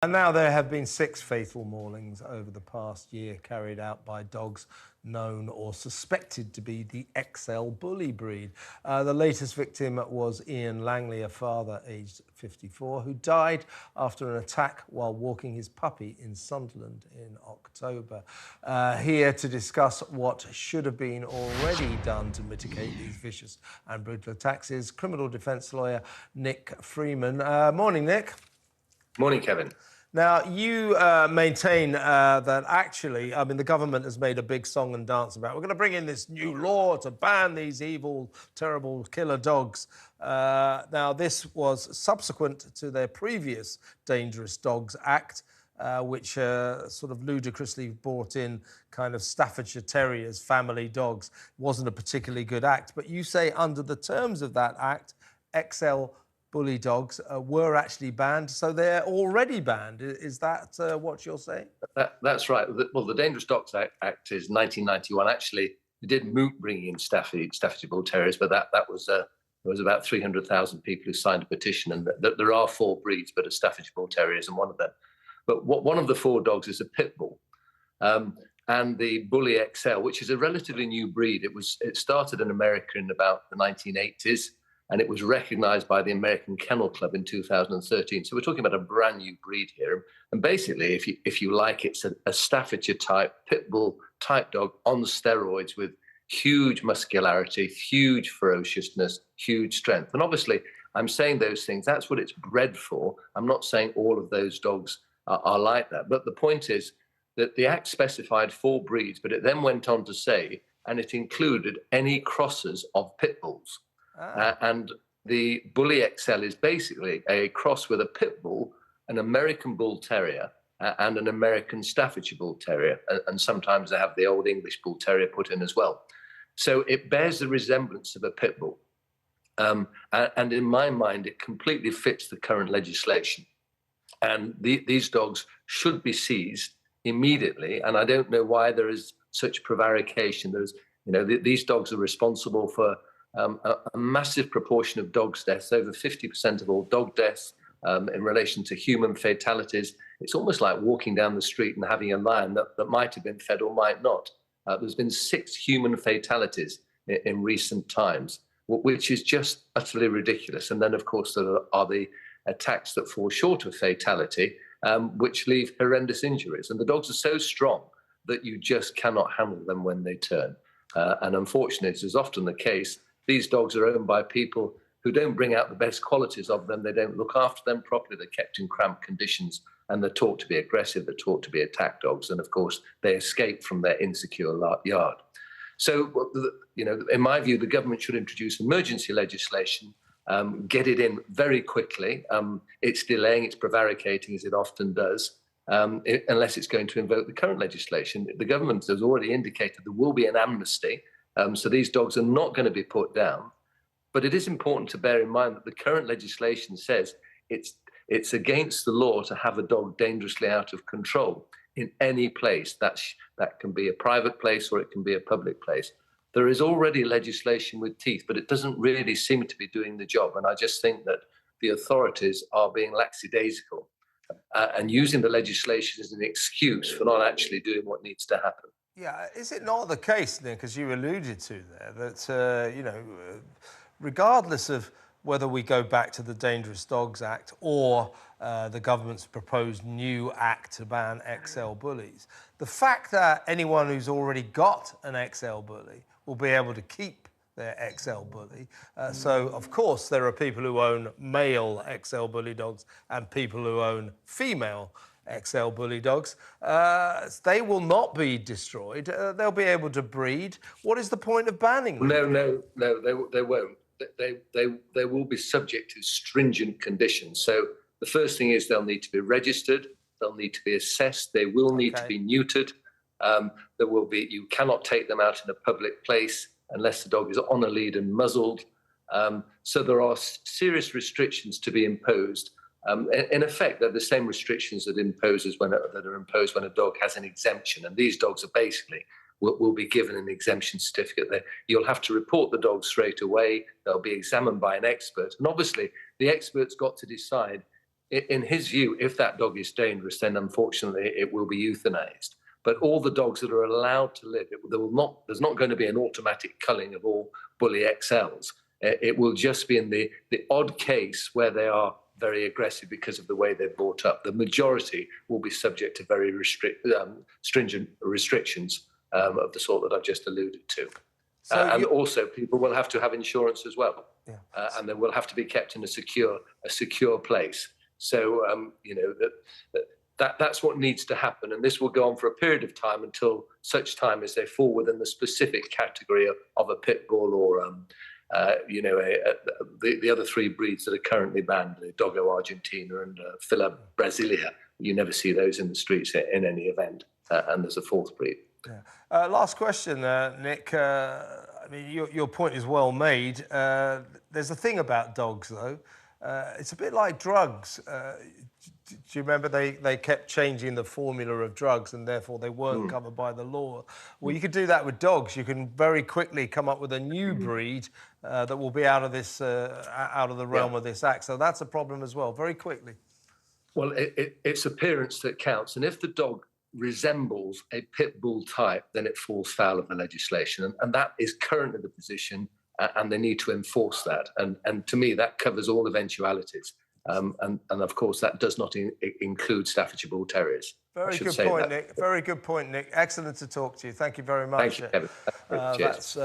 And now there have been 6 fatal maulings over the past year carried out by dogs known or suspected to be the XL bully breed. The latest victim was Ian Langley, a father aged 54, who died after an attack while walking his puppy in Sunderland in October. Here to discuss what should have been already done to mitigate these vicious and brutal attacks is criminal defence lawyer Nick Freeman. Morning, Nick. Morning, Kevin. Now, you maintain that actually, the government has made a big song and dance about, we're going to bring in this new law to ban these evil, terrible killer dogs. Now, this was subsequent to their previous Dangerous Dogs Act, which sort of ludicrously brought in kind of Staffordshire Terriers, family dogs. It wasn't a particularly good act. But you say under the terms of that act, XL bully dogs were actually banned, so they're already banned. Is that what you're saying? That's right. Well, the Dangerous Dogs Act is 1991. Actually, it did moot bringing in Staffordshire Bull Terriers, but that was there was about 300,000 people who signed a petition, and there are 4 breeds, but a Staffordshire Bull Terrier isn't one of them. But one of the 4 dogs is a pit bull, and the Bully XL, which is a relatively new breed. It started in America in about the 1980s. And it was recognized by the American Kennel Club in 2013. So we're talking about a brand new breed here. And basically, if you like, it's a Staffordshire type, pit bull type dog on steroids with huge muscularity, huge ferociousness, huge strength. And obviously, I'm saying those things, that's what it's bred for. I'm not saying all of those dogs are like that. But the point is that the Act specified 4 breeds, but it then went on to say, and it included any crosses of pit bulls. And the Bully XL is basically a cross with a pit bull, an American Bull Terrier, and an American Staffordshire Bull Terrier. And sometimes they have the Old English Bull Terrier put in as well. So it bears the resemblance of a pit bull. And in my mind, it completely fits the current legislation. And these dogs should be seized immediately. And I don't know why there is such prevarication. These dogs are responsible for a massive proportion of dogs' deaths, over 50% of all dog deaths in relation to human fatalities. It's almost like walking down the street and having a lion that might have been fed or might not. There's been 6 human fatalities in recent times, which is just utterly ridiculous. And then, of course, there are the attacks that fall short of fatality, which leave horrendous injuries. And the dogs are so strong that you just cannot handle them when they turn. And unfortunately, as is often the case, these dogs are owned by people who don't bring out the best qualities of them. They don't look after them properly. They're kept in cramped conditions, and they're taught to be aggressive. They're taught to be attack dogs. And of course, they escape from their insecure yard. So, in my view, the government should introduce emergency legislation, get it in very quickly. It's delaying, it's prevaricating, as it often does, unless it's going to invoke the current legislation. The government has already indicated there will be an amnesty. So these dogs are not going to be put down. But it is important to bear in mind that the current legislation says it's against the law to have a dog dangerously out of control in any place. That can be a private place or it can be a public place. There is already legislation with teeth, but it doesn't really seem to be doing the job. And I just think that the authorities are being lackadaisical and using the legislation as an excuse for not actually doing what needs to happen. Yeah, is it not the case, Nick, as you alluded to there, that, regardless of whether we go back to the Dangerous Dogs Act or the government's proposed new act to ban XL bullies, the fact that anyone who's already got an XL bully will be able to keep their XL bully. So, of course, there are people who own male XL bully dogs and people who own female XL bully dogs. They will not be destroyed. They'll be able to breed. What is the point of banning them? No, they won't. They will be subject to stringent conditions. So the first thing is they'll need to be registered. They'll need to be assessed. They will need to be neutered. You cannot take them out in a public place unless the dog is on a lead and muzzled. So there are serious restrictions to be imposed. In effect, they're the same restrictions that are imposed when a dog has an exemption. And these dogs are basically will be given an exemption certificate. You'll have to report the dog straight away. They'll be examined by an expert. And obviously, the expert's got to decide in his view, if that dog is dangerous, then unfortunately it will be euthanized. But all the dogs that are allowed to live, there's not going to be an automatic culling of all bully XLs. It will just be in the odd case where they are very aggressive because of the way they're brought up. The majority will be subject to very stringent restrictions of the sort that I've just alluded to. And also, people will have to have insurance as well, and they will have to be kept in a secure place. So, that's what needs to happen, and this will go on for a period of time until such time as they fall within the specific category of a pit bull or, the other three breeds that are currently banned: the Dogo Argentina and Fila Brasilia. You never see those in the streets in any event, and there's a fourth breed. Yeah. Last question, Nick. I mean, your point is well made. There's a thing about dogs, though. It's a bit like drugs. Do you remember they kept changing the formula of drugs and therefore they weren't covered by the law? Well, you could do that with dogs. You can very quickly come up with a new breed that will be out of the realm of this act. So that's a problem as well, very quickly. Well, it's appearance that counts. And if the dog resembles a pit bull type, then it falls foul of the legislation. And that is currently the position, and they need to enforce that. And to me, that covers all eventualities. And of course, that does not include Staffordshire Bull Terriers. Very good point, Nick. Very good point, Nick. Excellent to talk to you. Thank you very much. Thank you, Kevin. That's